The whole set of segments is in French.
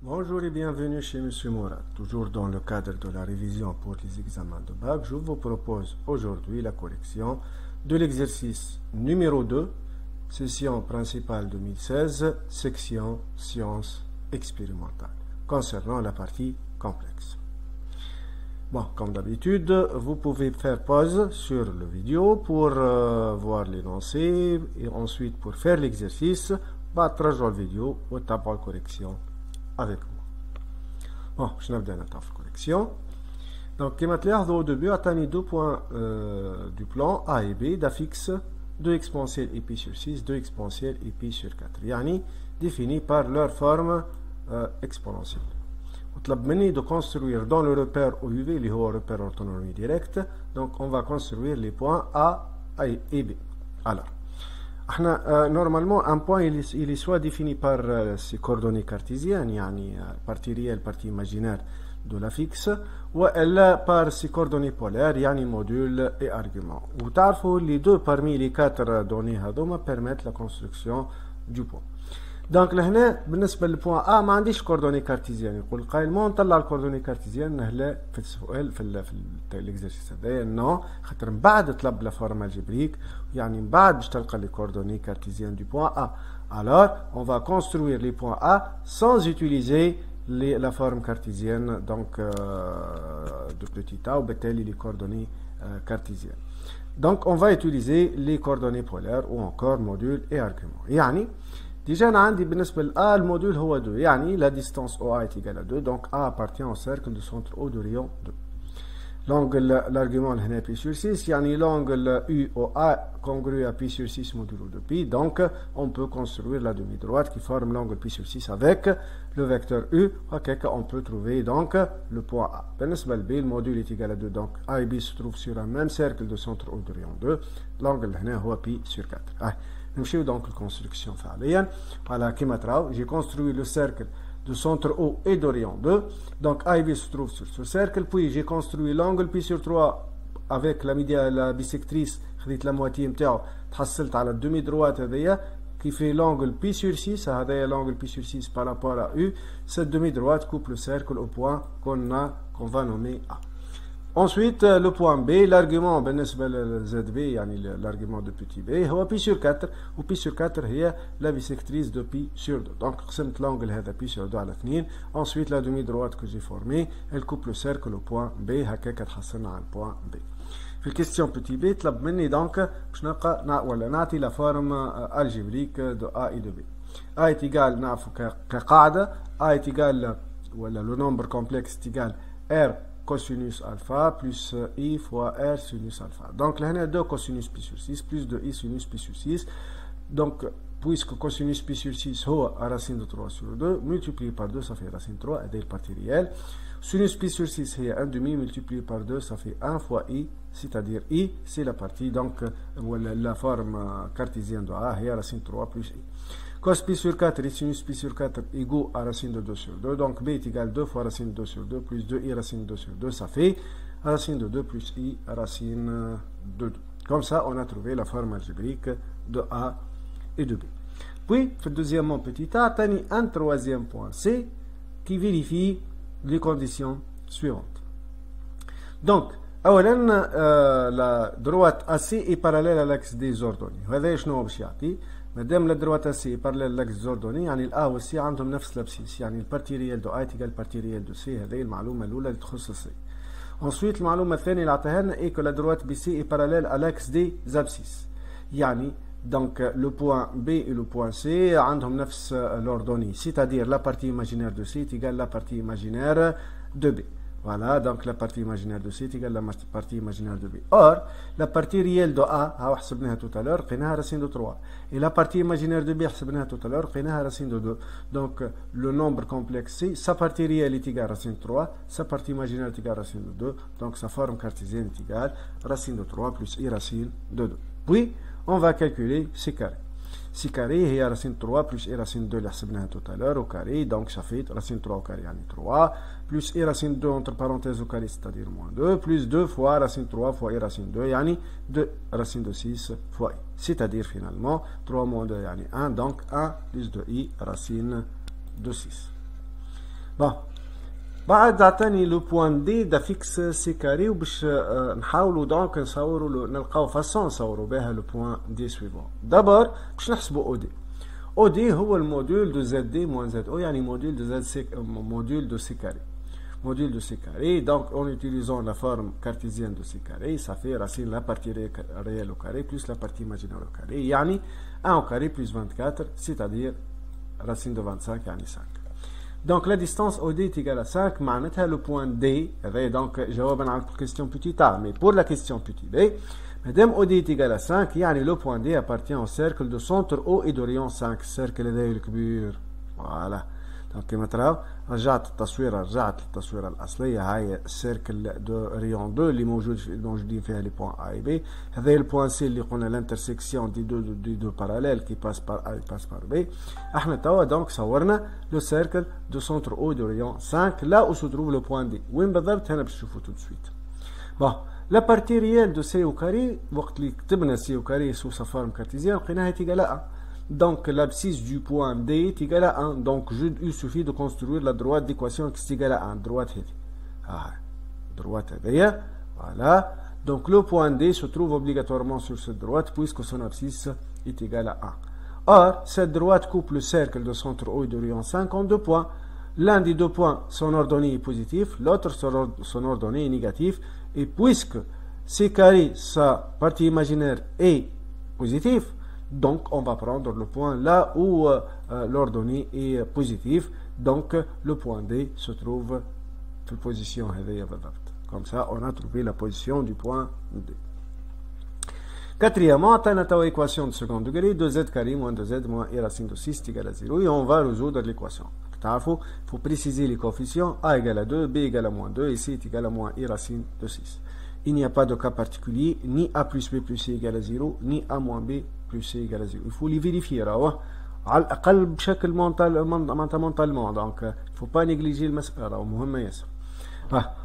Bonjour et bienvenue chez Monsieur Mourad. Toujours dans le cadre de la révision pour les examens de bac, je vous propose aujourd'hui la correction de l'exercice numéro 2, session principale 2016, section sciences expérimentales, concernant la partie complexe. Bon, comme d'habitude, vous pouvez faire pause sur la vidéo pour voir l'énoncé et ensuite pour faire l'exercice, ترجعوا الفيديو وتتابعوا الكوريكسيون avec moi. Bon, je vais faire la correction. Donc, comme vous voyez au début, on a deux points du plan A et B d'affixe 2 exponentiels et pi sur 6, 2 exponentiels et pi sur 4. Yani définis par leur forme exponentielle. On a demandé de construire dans le repère OUV, le repère orthonormé direct. Donc, on va construire les points A et B. Alors, normalement, un point il est soit défini par ses coordonnées cartésiennes, yani partie réelle, partie imaginaire de la fixe, ou elle par ses coordonnées polaires, yani module et argument. Vous savez, les deux parmi les 4 données permettent la construction du point. Donc là, بالنسبة للبوان A ما عنديش coordonnées cartésiennes. يقول قائل ما نطلع الكوردوني كارتيزيان هلا في السؤال في الاكزرسيس هذايا نو خاطر من بعد طلب لا فورم الجبريك يعني من بعد باش تلقى les coordonnées cartésiennes du point A. Alors on va construire les points A sans utiliser la forme cartésienne donc de petit a وبالتالي les coordonnées cartésiennes. Donc on va utiliser les coordonnées polaires ou encore module et argument. يعني déjà, on a بالنسبة ل A, le module هو 2. يعني la distance OA est égale à 2. Donc A appartient au cercle de centre O de rayon 2. L'angle, l'argument هنا pi sur 6. يعني l'angle UOA congru à pi sur 6 modulo de pi. Donc on peut construire la demi-droite qui forme l'angle pi sur 6 avec le vecteur U. On peut trouver donc le point A. بالنسبة ل B, le module est égal à 2. Donc A et B se trouvent sur un même cercle de centre O de rayon 2. L'angle هنا هو pi sur 4. نمشيو donc la construction فعليا. Voilà, كما تراو j'ai construit le cercle de centre O et de rayon 2. Donc A et B se trouvent sur ce cercle. Puis j'ai construit l'angle pi sur 3 avec la bisectrice. خديت la moitié نتاعو تحصلت على الدمي droite هذيا qui fait l'angle pi sur 6. هذايا l'angle pi sur 6 par rapport à U. Cette demi droite coupe le cercle au point qu'on va nommer A. Ensuite, le point B, l'argument بالنسبة ZB, يعني l'argument de petit b, هو pi sur 4, و pi sur 4 هي la bisectrice de pi sur 2. Donc, قسمت l'angle هذا pi sur 2 على 2. Ensuite, la demi-droite que j'ai formée, elle coupe le cercle au point B, هكاك تحصلنا على le point B. في الكيستيون petit b, طلب مني donc باش ولا نعطي la forme algébrique de A et de B. A est égal, نعرفوا كقاعدة, A est égal, ولا le nombre complexe est égal R cosinus alpha plus I fois R sinus alpha. Donc là, on a 2 cosinus pi sur 6 plus 2 I sinus pi sur 6. Donc, puisque cosinus pi sur 6 est racine de 3 sur 2, multiplié par 2, ça fait racine 3, et la partie réelle. Sinus pi sur 6 est 1 demi, multiplié par 2, ça fait 1 fois I, c'est-à-dire I, c'est la partie, donc la forme cartésienne de A, est racine 3 plus I. Cos pi sur 4 et sinus pi sur 4 égaux à racine de 2 sur 2. Donc B est égal à 2 fois racine de 2 sur 2 plus 2i racine de 2 sur 2. Ça fait racine de 2 plus i racine de 2. Comme ça, on a trouvé la forme algébrique de A et de B. Puis, deuxièmement, petit a, on a un troisième point C qui vérifie les conditions suivantes. Donc, la droite AC est parallèle à l'axe des ordonnées. هذا شنو باش يعطي؟ مادام la droite AC est parallèle à l'axe des ordonnées يعني الA و C عندهم نفس l'abscisse يعني البارتي ريال دو A تيجال البارتي ريال دو C. هذه المعلومة الأولى اللي تخص C. Ensuite المعلومة الثانية اللي عطاها لنا est que la droite BC est parallèle à l'axe des abscisses. يعني donc le point B et le point C عندهم نفس l'ordonnée, c'est-à-dire la partie imaginaire de C est égale la partie imaginaire de B. Voilà, donc la partie imaginaire de C est égale à la partie imaginaire de B. Or, la partie réelle de A, حسبناها tout à l'heure, قيناها racine de 3. Et la partie imaginaire de B, حسبناها tout à l'heure, قيناها racine de 2. Donc, le nombre complexe C, sa partie réelle est égale à racine de 3, sa partie imaginaire est égale à racine de 2. Donc, sa forme cartésienne est égale à racine de 3 plus I racine de 2. Puis, on va calculer C carré. C carré هي racine 3 plus I racine 2 اللي حسبناها tout à l'heure au carré. Donc, ça fait racine 3 au carré يعني 3 plus I racine 2 entre parenthèses au carré, c'est-à-dire moins 2, plus 2 fois racine 3 fois I racine 2, yani 2 racine de 6 fois I. C'est-à-dire finalement 3 moins 2, yani 1, donc 1 plus 2I racine de 6. bon بعد عطاني لو بوان دي دا فيكس سي كاري وباش نحاولوا دونك نصوروا نلقاو فاسون نصوروا بها لو بوان دي سويفون. دابور باش نحسبوا او دي. او دي هو الموديول دو زد دي موان زد او يعني موديول دو زد سي موديول دو سي كاري. Module de C carré, donc en utilisant la forme cartésienne de C carré, ça fait racine la partie réelle au carré plus la partie imaginaire au carré. Yani 1 au carré plus 24, c'est-à-dire racine de 25, yani 5. Donc la distance OD est égale à 5, معناتها le point D, donc جوابا على la question petit a, mais pour la question petit b, madame OD est égale à 5, يعني le point D appartient au cercle de centre O et de rayon 5, cercle هذا الكبير. Voilà. Donc كما تراو رجعت للتصويره الاصليه. هاي السيركل دو ريون 2 اللي موجودين فيها لي بوين اي بي. هذا البوين سي اللي قلنا الانترسيكسيون دي دو باراليل كي باس بار اي باس بار بي. احنا توا دونك صورنا لو سيركل دو سونتر او دو ريون 5 لا او سو تروف لو بوين دي. وين بالضبط؟ هنا باش تشوفوا تو سويت. بون لا بارتي ريال دو سي او كاري وقت اللي كتبنا سي او كاري سو sa forme cartésienne لقيناها تيغال 1. Donc l'abscisse du point D est égale à 1. Donc il suffit de construire la droite d'équation qui est égale à 1. Droite droite voilà. Donc le point D se trouve obligatoirement sur cette droite puisque son abscisse est égale à 1. Or, cette droite coupe le cercle de centre O et de rayon 5 en 2 points. L'un des 2 points, son ordonnée est positif, l'autre son ordonnée est négatif. Et puisque C carré, sa partie imaginaire est positive, donc on va prendre le point là où l'ordonnée est positive. Donc le point D se trouve dans la position هذه بالضبط. Comme ça on a trouvé la position du point D. Quatrièmement, on a une équation de second degré, 2z carré moins 2z moins i racine de 6 égale à 0 et on va résoudre l'équation. Il faut préciser les coefficients a égale à 2, b égale à moins 2 et c est égal à moins i racine de 6. Il n'y a pas de cas particulier, ni a plus b plus c égale à 0, ni a moins b plus c égale à 0. Il faut les vérifier. على الأقل بشكل mentalement. Donc, il ne faut pas négliger le مسألة.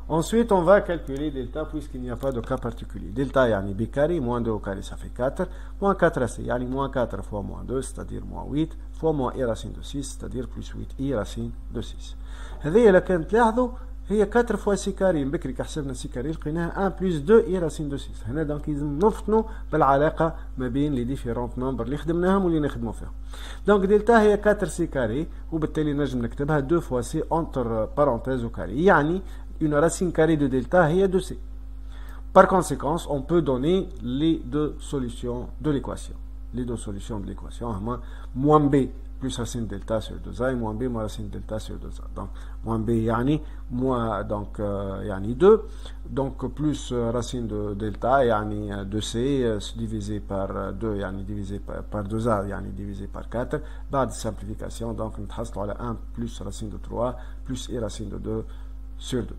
Ensuite, on va calculer delta puisqu'il n'y a pas de cas particulier. Delta, yani b carré, moins 2 au carré, ça fait 4. Moins 4ac, yani moins 4 fois moins 2, c'est-à-dire moins 8, fois moins i racine de 6, c'est-à-dire plus 8 i racine de 6. هذه إذا كانت تلاحظوا هي 4 fois سي كاري. بكري كحسبنا سي كاري لقيناها 1 plus 2 اي راسين دو 6. هنا دونك لازم نفطنوا بالعلاقه ما بين لي ديفيرونت نمبر اللي خدمناهم واللي نخدموا فيهم. دونك دلتا هي 4 سي كاري وبالتالي نجم نكتبها 2 fois سي انتر بارونتيز او كاري. يعني une racine carrée de delta هي 2c. Par conséquent, on peut donner les deux solutions de l'équation. Les deux solutions de l'équation, moins b plus racine delta sur 2a et moins b moins racine delta sur 2a. Donc moins b yani moins donc yani 2, donc plus racine de delta yani 2c divisé par 2 yani divisé par 2a yani divisé par 4. بعد simplification donc نتحصلوا على 1 plus racine de 3 plus i racine de 2 sur 2.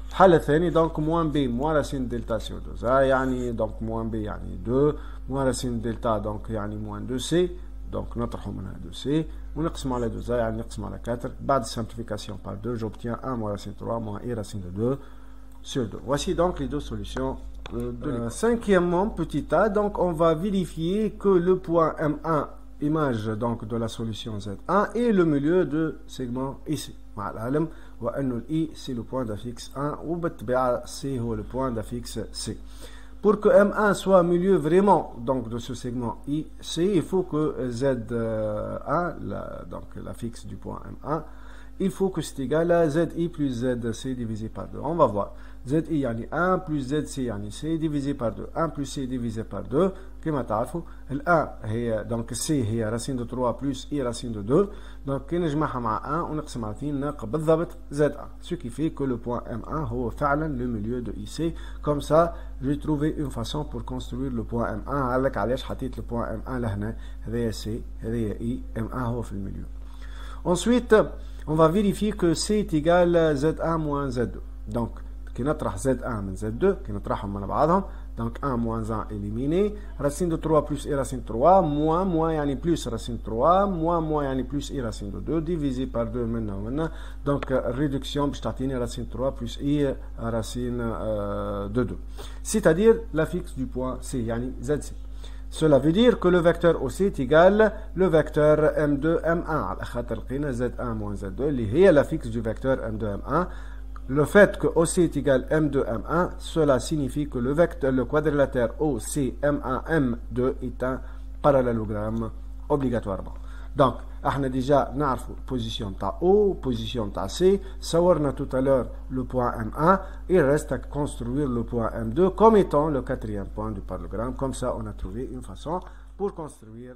الحالة الثانية donc moins b moins racine delta sur 2a يعني donc moins b يعني 2 moins racine delta donc يعني moins 2c. Donc نطرحوا منها 2c ونقسم على 2a يعني نقسم على 4. بعد simplification par 2 j'obtiens 1 moins racine 3 moins i racine de 2 sur 2. Voici donc les deux solutions de cinquièmement, petit a, donc on va vérifier que le point M1 image donc de la solution Z1 est le milieu de segment ici. مع العلم وأن الإي c'est le point d'affixe 1 وبالطبيعة C هو le point d'affixe C. Pour que M1 soit milieu vraiment donc de ce segment IC, il faut que Z1, donc la fixe du point M1, il faut que c'est égal à ZI plus ZC divisé par 2. On va voir. ZI يعني 1 plus ZC يعني C divisé par 2. 1 plus C divisé par 2. كما تعرفوا ال 1 هي donc C هي racine de 3 plus I racine de 2. Donc كي نجمعها مع 1 ونقسم على 2 نلقى بالضبط Z1. Ce qui fait que le point M1 هو فعلا le milieu de IC. Comme ça, j'ai trouvé une façon pour construire le point M1. قالك علاش حطيت le point M1 لهنا. هذايا C هذايا I. M1 هو في الميليو. Ensuite, on va vérifier que C est égal à Z1 moins Z2. Donc, كي نطرح Z1 من Z2 كي نطرحهم من بعضهم donc 1 moins 1 éliminé racine de 3 plus i racine de 3 moins يعني plus racine de 3 moins يعني plus i racine de 2 divisé par 2 منا ومنا donc réduction باش تعطيني racine de 3 plus i racine de 2 c'est-à-dire la fixe du point C يعني ZC. Cela veut dire que le vecteur OC est égal le vecteur M2, M1. على خاطر لقينا Z1 moins Z2 اللي هي la fixe du vecteur M2, M1. Le fait que OC est égal M2, M1, cela signifie que le quadrilatère OC, M1, M2 est un parallélogramme obligatoirement. Donc, on a déjà position ta O, position ta C, savoir tout à l'heure le point M1, il reste à construire le point M2 comme étant le quatrième point du parallélogramme. Comme ça, on a trouvé une façon pour construire